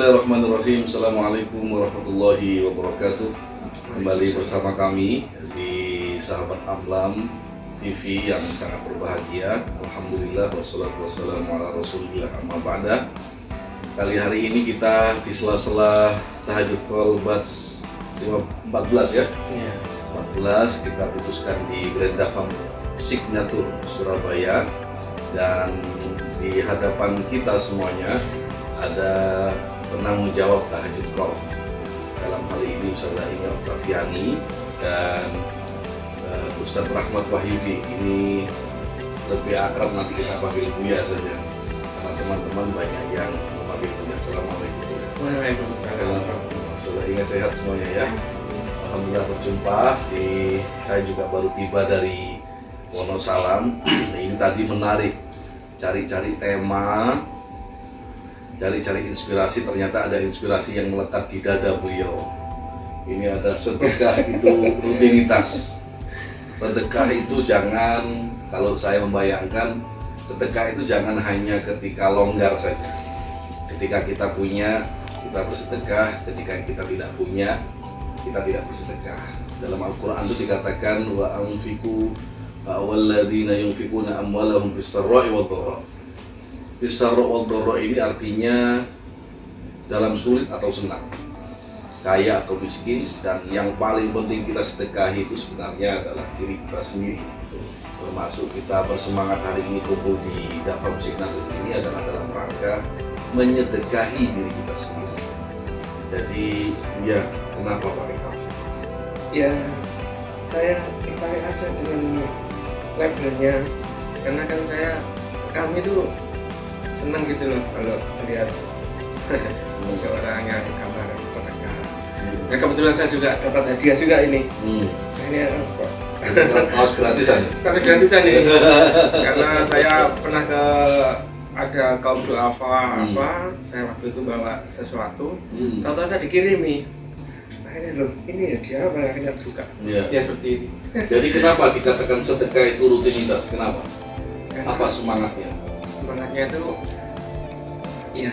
Bismillahirrahmanirrahim. Assalamualaikum warahmatullahi wabarakatuh. Kembali bersama kami di Sahabat Amlam TV yang sangat berbahagia. Alhamdulillah wassalatu wassalamu ala rasulillah amma ba'da. Hari ini kita di sela-sela tahajud call batch 14 ya. 14 kita putuskan di Grand Dafam Signature Surabaya, dan di hadapan kita semuanya ada penanggung jawab tahajud call. Dalam hal ini Ustaz Inga Octaviani dan Ustaz Rahmat Wahyudi. Ini lebih akrab nanti kita panggil Buya saja, karena teman-teman banyak yang memanggil Buya. Assalamualaikum. Waalaikumsalam. Ustaz Inga sehat semuanya ya. Alhamdulillah berjumpa. Saya juga baru tiba dari Wonosalam. Ini tadi menarik, cari-cari tema, cari-cari inspirasi. Ternyata ada inspirasi yang melekat di dada beliau. Ini ada sedekah itu rutinitas. Sedekah itu jangan, kalau saya membayangkan, sedekah itu jangan hanya ketika longgar saja. Ketika kita punya, kita bersedekah. Ketika kita tidak punya, kita tidak bersedekah. Dalam Al-Quran itu dikatakan wa anfiqu walladzina yunfiquna amwalahum fis-sarra'i wad-dharra. Fis-sarra'i wad-dharra ini artinya dalam sulit atau senang, kaya atau miskin, dan yang paling penting kita sedekahi itu sebenarnya adalah diri kita sendiri. Termasuk kita bersemangat hari ini kumpul di Dafam Signature ini adalah dalam rangka menyedekahi diri kita sendiri. Jadi ya, kenapa pakai kaos? Ya, saya tertarik aja dengan labelnya, karena kan kami tuh senang gitu loh kalau melihat seseorang yang gambar sedekah. Nah, kebetulan saya juga dapat hadiah juga ini. Ini apa? Kaos gratisan. Kaos gratisan ini. Karena saya pernah ada kaum duafa saya waktu itu bawa sesuatu, tahu-tahu saya dikirimi. Akhirnya loh, ini ya dia apa, akhirnya buka. Ya seperti ini. Jadi kenapa dikatakan sedekah itu rutinitas? Kenapa? Karena apa semangatnya? Semangatnya itu ya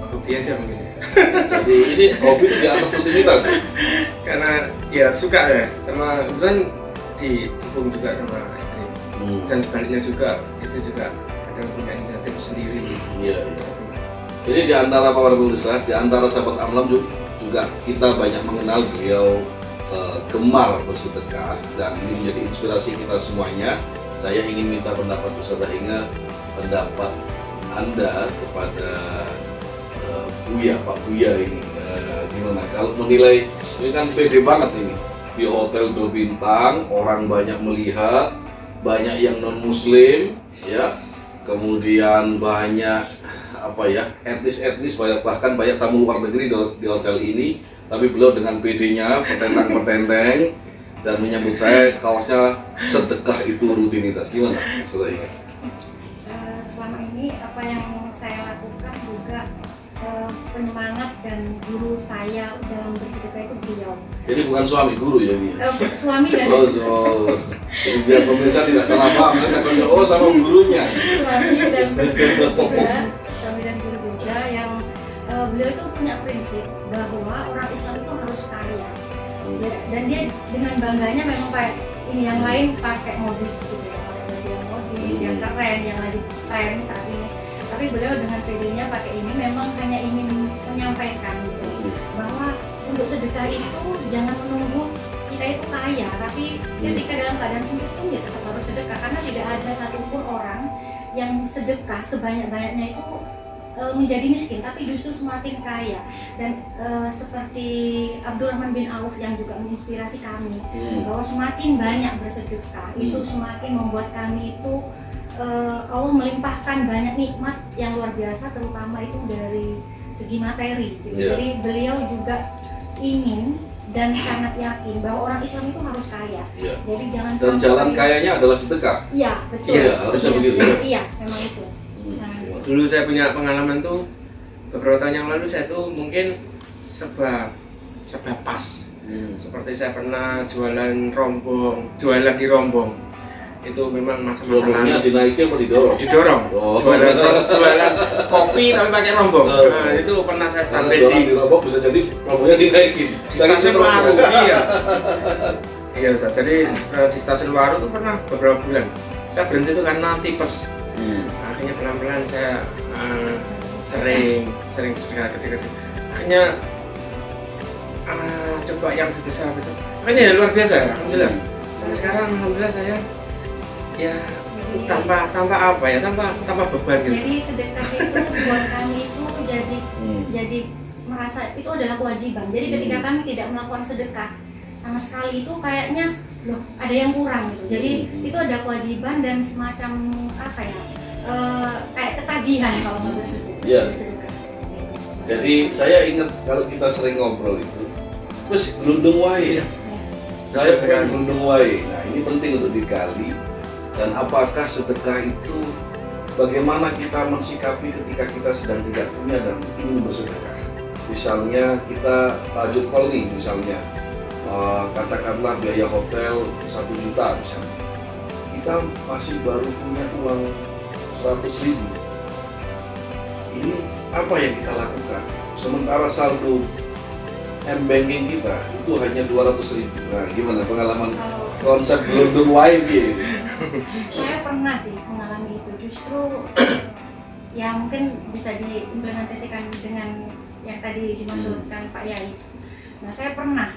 hobi aja mungkin. Jadi ini hobi di atas rutinitas. Karena ya suka ya, sama kebetulan didukung juga sama istri. Dan sebaliknya juga, istri juga ada punya inisiatif sendiri. Iya. Jadi di antara para pemirsa, di antara sahabat Amlam juga kita banyak mengenal beliau gemar bersedekah, dan ini menjadi inspirasi kita semuanya. Saya ingin minta pendapat Ustaz Inga, pendapat Anda kepada Buya, Pak Buya ini gimana? Kalau menilai, ini kan pede banget ini di hotel berbintang, orang banyak melihat, banyak yang non muslim ya, kemudian banyak etnis bahkan banyak tamu luar negeri di hotel ini, tapi beliau dengan PD-nya petentang-petenteng dan menyambut saya kaosnya sedekah itu rutinitas. Gimana Saudara Inga? Selama ini apa yang saya lakukan juga penyemangat dan guru saya dalam bersedekah itu beliau. Jadi bukan suami, guru ya ini? Suami dan jadi biar pemirsa tidak salah paham, oh sama gurunya. Suami dan guru juga yang beliau itu punya prinsip bahwa orang Islam itu harus kaya. Dan dia dengan bangganya memang kayak ini, yang lain pakai modis gitu ya, pakai yang modis, yang keren, yang lagi tren saat ini. Tapi beliau dengan PD-nya pakai ini memang hanya ingin menyampaikan gitu, bahwa untuk sedekah itu jangan menunggu kita itu kaya, tapi ketika dalam keadaan sempit pun ya tetap harus sedekah, karena tidak ada satupun orang yang sedekah sebanyak-banyaknya itu menjadi miskin, tapi justru semakin kaya. Dan seperti Abdurrahman bin Auf yang juga menginspirasi kami, bahwa semakin banyak bersedekah itu semakin membuat kami itu Allah melimpahkan banyak nikmat yang luar biasa, terutama itu dari segi materi gitu. Jadi beliau juga ingin dan sangat yakin bahwa orang Islam itu harus kaya. Jadi jangan sampai. Dan jalan kayanya adalah sedekah. Iya, betul. Iya, harusnya begitu. Iya, memang itu. Dulu saya punya pengalaman tuh, beberapa tahun yang lalu saya tuh mungkin serba pas. Seperti saya pernah jualan rombong, jual lagi rombong. itu memang masa-masa Rombongnya lalu. dinaikin apa didorong? Didorong, Oh. jualan kopi tapi pakai rombong. Nah, itu pernah saya Karena sampai jualan di di rombong bisa jadi rombongnya dinaikin. di stasiun terus. Waru. Iya. Iya Ustaz, jadi di stasiun Waru itu pernah beberapa bulan. Saya berhenti itu karena tipes. Akhirnya pelan-pelan saya sering kecil-kecil. Akhirnya coba yang besar. Akhirnya ya luar biasa, alhamdulillah. Sampai sekarang alhamdulillah saya ya tanpa apa ya, tanpa beban gitu. Jadi sedekah itu buat kami itu jadi merasa itu adalah kewajiban. Jadi ketika kami tidak melakukan sedekah sama sekali itu kayaknya loh ada yang kurang gitu. Jadi itu ada kewajiban dan semacam apa ya, kayak ketagihan kalau mau bersedekah. Iya. Jadi saya ingat kalau kita sering ngobrol itu, terus gelundung wae. Saya pengen gelundung wae. Nah ini penting untuk digali. Dan apakah sedekah itu bagaimana kita mensikapi ketika kita sedang tidak punya dan ingin bersedekah? Misalnya kita tajud call nih, misalnya katakanlah biaya hotel 1 juta misalnya. Kita masih baru punya uang 100.000. Ini apa yang kita lakukan? Sementara saldo M-banking kita itu hanya 200.000. Nah, gimana pengalaman konsep gelundung wae piye? Saya pernah sih mengalami itu, justru ya mungkin bisa diimplementasikan dengan yang tadi dimaksudkan Pak Yai. Nah saya pernah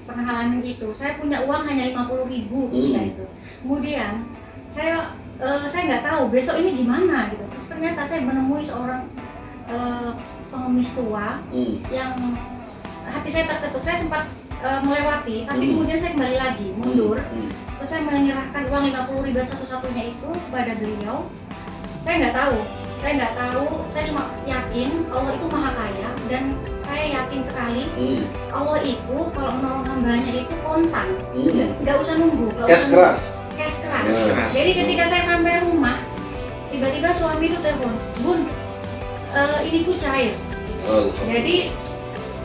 ngalamin itu. Saya punya uang hanya 50.000 ketika itu. Kemudian saya nggak tahu besok ini gimana gitu. Terus ternyata saya menemui seorang pengemis tua yang hati saya terketuk. Saya sempat melewati, tapi kemudian saya kembali lagi mundur. Terus saya menyerahkan uang 50.000 satu-satunya itu kepada beliau. Saya nggak tahu, saya cuma yakin Allah itu maha kaya dan saya yakin sekali Allah itu kalau menolong hambanya itu kontan, nggak usah nunggu, Cash keras. Jadi ketika saya sampai rumah, tiba-tiba suami itu telepon, Bun, ini ku cair. Jadi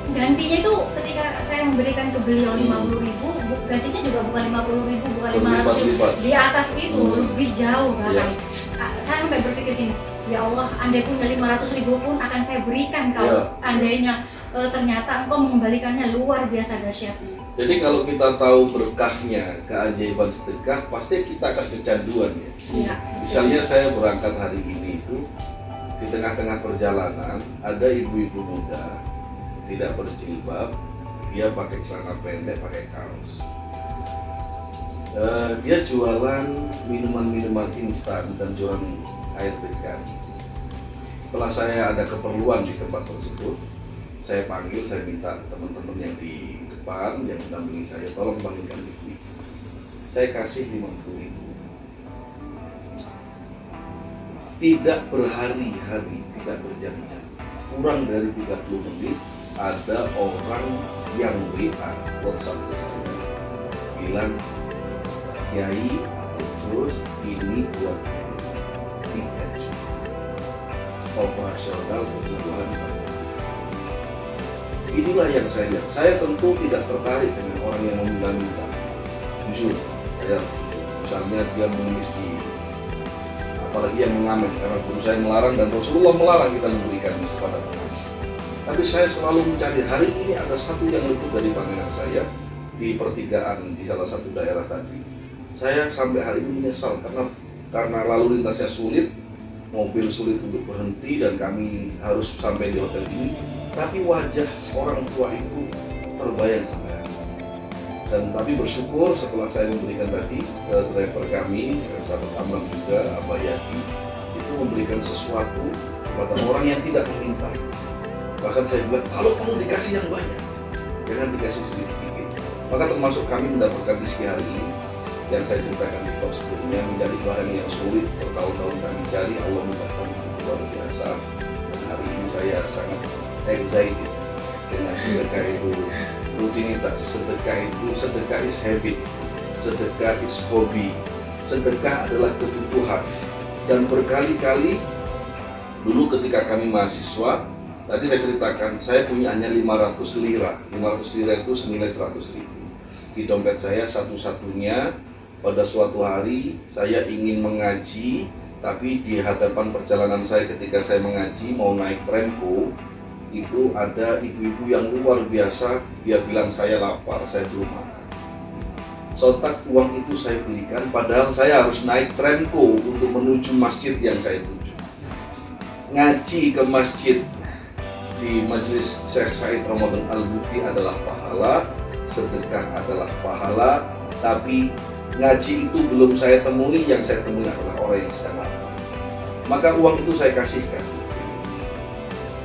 gantinya itu ketika saya memberikan ke beliau 50.000, gantinya juga bukan 50.000, bukan 500.000, di atas itu lebih jauh bahkan. Saya sampai berpikir gini, ya Allah, andai punya 500.000 pun akan saya berikan kalau andainya ternyata engkau mengembalikannya luar biasa dahsyatnya. Jadi kalau kita tahu berkahnya keajaiban sedekah, pasti kita akan kecanduan ya. Iya. Misalnya saya berangkat hari ini itu di tengah-tengah perjalanan ada ibu-ibu muda tidak berjilbab, dia pakai celana pendek, pakai kaos. Dia jualan minuman-minuman instan dan jualan air degan. Setelah saya ada keperluan di tempat tersebut, saya panggil, saya minta teman-teman yang di depan yang mendampingi saya, tolong panggilkan ibu itu. Saya kasih 50.000. Tidak berhari-hari, tidak berjam-jam, kurang dari 30 menit ada orang yang WA WhatsApp ke saya bilang, Kiai, terus ini buat 3 juta operasional keseluruhan. Inilah yang saya lihat. Saya tentu tidak tertarik dengan orang yang meminta-minta. Jujur, saya harus jujur. Misalnya dia mengemis di, apalagi yang mengamen, karena guru saya melarang dan Rasulullah melarang kita memberikan kepada pengamen. Tapi saya selalu mencari, hari ini ada satu yang luput dari pandangan saya di pertigaan di salah satu daerah tadi. Saya sampai hari ini menyesal karena lalu lintasnya sulit, mobil sulit untuk berhenti dan kami harus sampai di hotel ini. Tapi wajah orang tua itu terbayang sampai hari ini. Dan tapi bersyukur setelah saya memberikan tadi driver kami, sahabat Amram juga, Abah Yadi, itu memberikan sesuatu kepada orang yang tidak meminta. Bahkan saya bilang, kalau perlu dikasih yang banyak, jangan dikasih sedikit-sedikit. Maka termasuk kami mendapatkan rezeki hari ini yang saya ceritakan di vlog sebelumnya, mencari barang yang sulit bertahun-tahun kami cari, Allah mudahkan luar biasa. Dan hari ini saya sangat excited dengan sedekah itu rutinitas, sedekah is habit, sedekah is hobi, sedekah adalah kebutuhan. Dan berkali-kali dulu ketika kami mahasiswa, tadi saya ceritakan, saya punya hanya 500 lira. 500 lira itu senilai 100.000. Di dompet saya satu-satunya pada suatu hari saya ingin mengaji, tapi di hadapan perjalanan saya ketika saya mengaji mau naik Tremco, itu ada ibu-ibu yang luar biasa. Dia bilang saya lapar, saya belum makan. Sontak uang itu saya belikan, padahal saya harus naik Tremco untuk menuju masjid yang saya tuju. Ngaji ke masjid di majelis Syekh Said Ramadan Al-Buti adalah pahala, sedekah adalah pahala, tapi ngaji itu belum saya temui. Yang saya temui adalah orang yang sedang lapar. Maka uang itu saya kasihkan.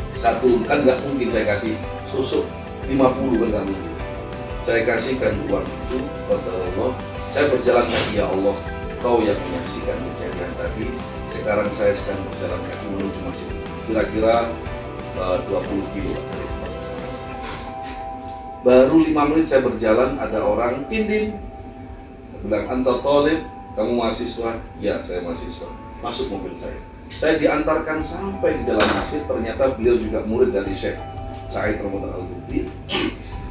Satu, kan nggak mungkin saya kasih susuk 50, kan nggak mungkin. Saya kasihkan uang itu kepada Allah. Saya berjalan kaki, ya Allah, Kau yang menyaksikan kejadian tadi. Sekarang saya sedang berjalan kaki menuju masjid. Kira-kira 20 kilo dari tempat saya. Baru 5 menit saya berjalan, ada orang din bilang, "Anta thalib, kamu mahasiswa?" "Ya, saya mahasiswa." Masuk mobil saya. Saya diantarkan sampai di dalam masjid. Ternyata beliau juga murid dari Syekh Said Ramadan Al-Buti.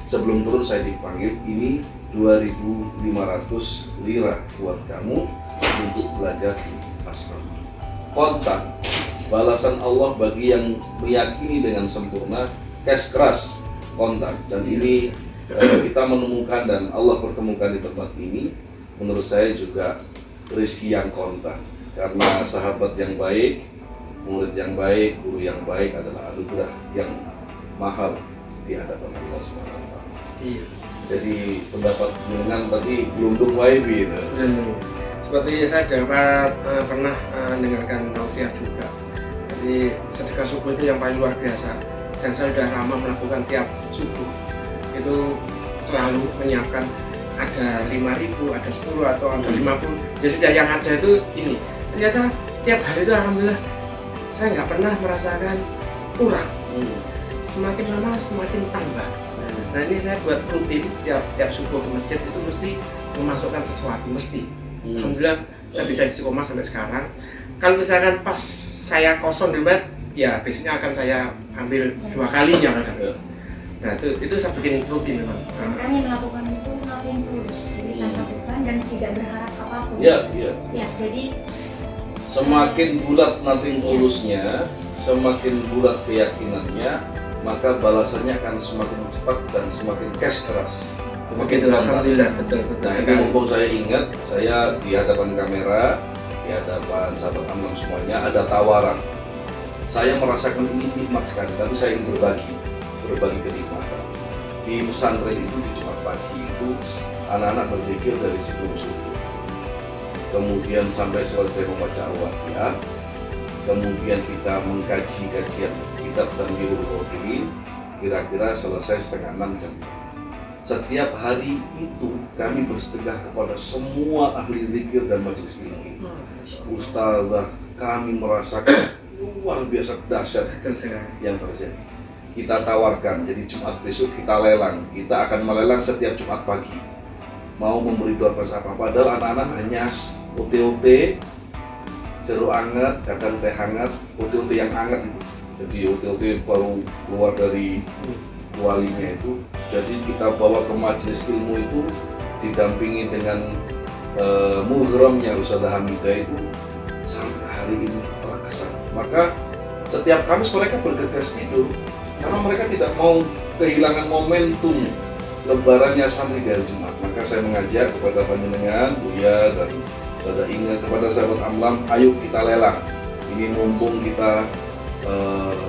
Sebelum turun saya dipanggil, "Ini 2.500 lira buat kamu untuk belajar di asrama." Kontan, balasan Allah bagi yang meyakini dengan sempurna, cash keras, kontan. Dan ini kita menemukan dan Allah pertemukan di tempat ini. Menurut saya juga rezeki yang kontan, karena sahabat yang baik, murid yang baik, guru yang baik adalah anugerah yang mahal di hadapan Allah SWT. Iya. Jadi pendapat dengan tadi gelundung YB itu. Seperti saya dapat pernah dengarkan tausiah juga. Jadi sedekah subuh itu yang paling luar biasa, dan saya sudah lama melakukan tiap subuh. Itu selalu menyiapkan ada 5.000, ada 10 atau ada 50. Jadi sudah yang ada itu ini. Ternyata tiap hari itu alhamdulillah saya nggak pernah merasakan kurang. Semakin lama semakin tambah. Nah ini saya buat rutin tiap subuh ke masjid itu mesti memasukkan sesuatu, mesti. Alhamdulillah saya bisa istiqomah sampai sekarang. Kalau misalkan pas saya kosong di rumah, ya besoknya akan saya ambil 2 kalinya. Nah itu saya bikin rutin memang. Dan kami melakukan itu nothing tulus, jadi tanpa beban dan tidak berharap apapun. Ya, jadi semakin bulat nothing tulusnya, semakin bulat keyakinannya, maka balasannya akan semakin cepat dan semakin cash keras, semakin kontan. Alhamdulillah, betul. Nah ini mumpung saya ingat, saya di hadapan kamera, di hadapan sahabat Amlam semuanya, ada tawaran. Saya merasakan ini nikmat sekali, tapi saya ingin berbagi kenikmatan. Di pesantren itu di Jumat pagi itu anak-anak berzikir dari sebelum subuh, kemudian sampai selesai membaca Al-Waqiah, kemudian kita mengkaji kajian kitab Tanbihul Ghafilin, kira-kira selesai setengah 6 jam. Setiap hari itu kami bersedekah kepada semua ahli zikir dan majelis ilmu ini. Ustazah, kami merasakan luar biasa dahsyat yang terjadi. Kita tawarkan, jadi Jumat besok kita lelang. Kita akan melelang setiap Jumat pagi. Mau memberi door prize apa? Padahal anak-anak hanya OT-OT, jeruk hangat, kadang teh hangat, OT-OT yang hangat itu. Jadi OT-OT baru keluar dari walinya itu. Jadi kita bawa ke majelis ilmu itu didampingi dengan muhramnya Ustazah Hamidah itu sampai hari ini terkesan. Maka setiap Kamis mereka bergegas tidur karena mereka tidak mau kehilangan momentum lebarannya santri dari Jumat. Maka saya mengajak kepada panjenengan, Buya dan Ustazah Inga, kepada sahabat Amlam, ayo kita lelang. Ini mumpung kita,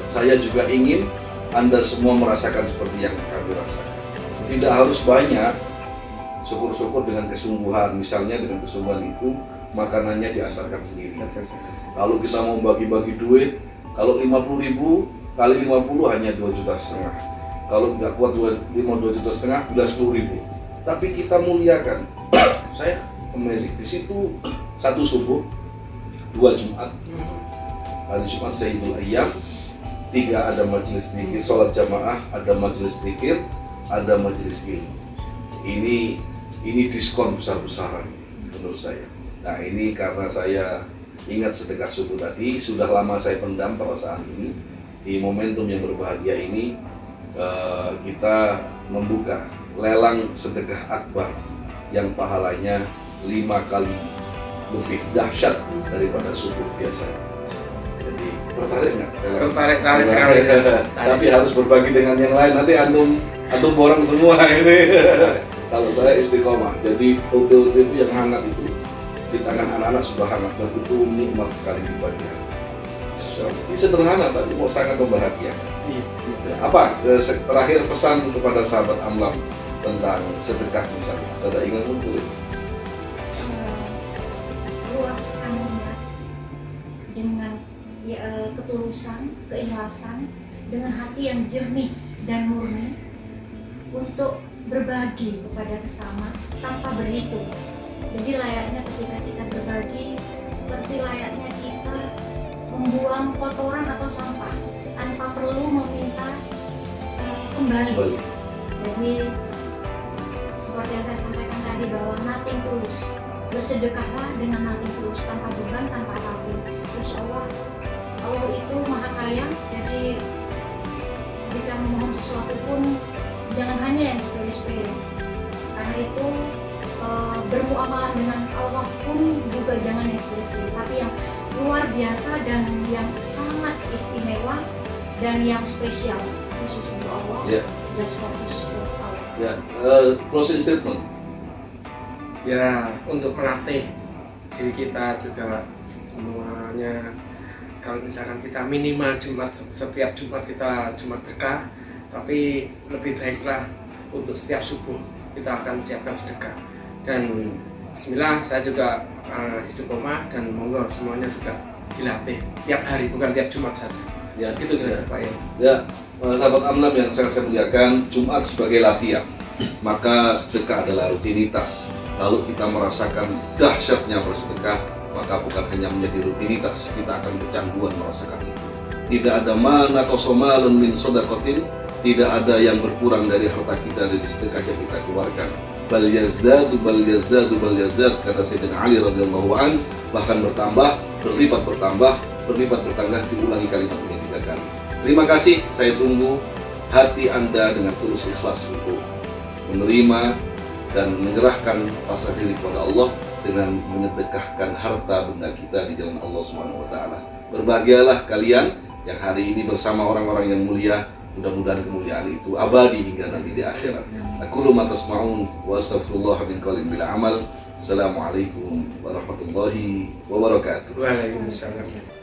saya juga ingin Anda semua merasakan seperti yang kami rasakan. Tidak harus banyak, syukur-syukur dengan kesungguhan. Misalnya dengan kesungguhan itu makanannya diantarkan sendiri. Kalau kita mau bagi-bagi duit, kalau 50.000 kali 50 hanya 2,5 juta. Kalau nggak kuat 2,5 juta, bila 10.000. Tapi kita muliakan. Saya amazing di situ. 1 subuh, 2 Jumat. Hari Jumat Sayyidul Ayyam, 3 ada majelis zikir, sholat jamaah, ada majelis zikir, ada majelis ilmu. Ini diskon besar-besaran menurut saya. Nah ini karena saya ingat sedekah subuh tadi, sudah lama saya pendam perasaan ini. Di momentum yang berbahagia ini, kita membuka lelang sedekah akbar yang pahalanya 5 kali lebih dahsyat daripada subuh biasanya. Jadi tertarik nggak? Tertarik sekali. Tapi harus berbagi dengan yang lain. Nanti antum borong semua ini. Kalau saya istiqomah, jadi OT-OT itu yang hangat itu di tangan anak-anak sudah hangat dan itu nikmat sekali di pagi hari. Ini sederhana tapi mau sangat membahagiakan. Apa terakhir pesan kepada sahabat Amlam tentang sedekah misalnya? Saya ingat muncul. Luaskan niat dengan ketulusan, keikhlasan, dengan hati yang jernih dan murni untuk berbagi kepada sesama tanpa berhitung. Jadi layaknya ketika kita berbagi seperti layaknya kita membuang kotoran atau sampah tanpa perlu meminta kembali. Jadi seperti yang saya sampaikan tadi bahwa nothing tulus, bersedekahlah dengan nothing tulus, tanpa beban, tanpa apapun. Insya Allah itu maha kaya. Jadi jika memohon sesuatu pun jangan hanya yang sepele-sepele, karena itu bermuamalah dengan Allah pun juga jangan yang sepele-sepele, tapi yang luar biasa dan yang sangat istimewa dan yang spesial khusus untuk Allah. Just fokus untuk Allah. Closing statement. Ya, untuk melatih diri kita juga semuanya. Kalau misalkan kita minimal setiap Jumat kita Jumat berkah, tapi lebih baiklah untuk setiap subuh kita akan siapkan sedekah. Dan bismillah, saya juga istiqomah dan monggo semuanya juga dilatih tiap hari, bukan tiap Jumat saja. Ya, gitu kan Pak ya. Ya, sahabat Amlam yang saya muliakan, Jumat sebagai latihan, maka sedekah adalah rutinitas. Kalau kita merasakan dahsyatnya bersedekah, maka bukan hanya menjadi rutinitas, kita akan kecanduan merasakan itu. Tidak ada man atau somalun min sodakotin, tidak ada yang berkurang dari harta kita dari sedekah yang kita keluarkan. Bal yazdadu bal yazdadu bal yazdad, kata Sayyidina Ali radhiyallahu an, bahkan bertambah, berlipat bertambah, diulangi kalimatnya 3 kali. Terima kasih, saya tunggu hati Anda dengan tulus ikhlas untuk menerima dan menyerahkan pasrah diri kepada Allah dengan menyedekahkan harta benda kita di jalan Allah Subhanahu wa taala. Berbahagialah kalian yang hari ini bersama orang-orang yang mulia. Mudah-mudahan kemuliaan itu abadi hingga nanti di akhirat. Aqulu ma tasma'un wa astaghfirullah min qalbin bila amal. Assalamualaikum warahmatullahi wabarakatuh. Waalaikumsalam.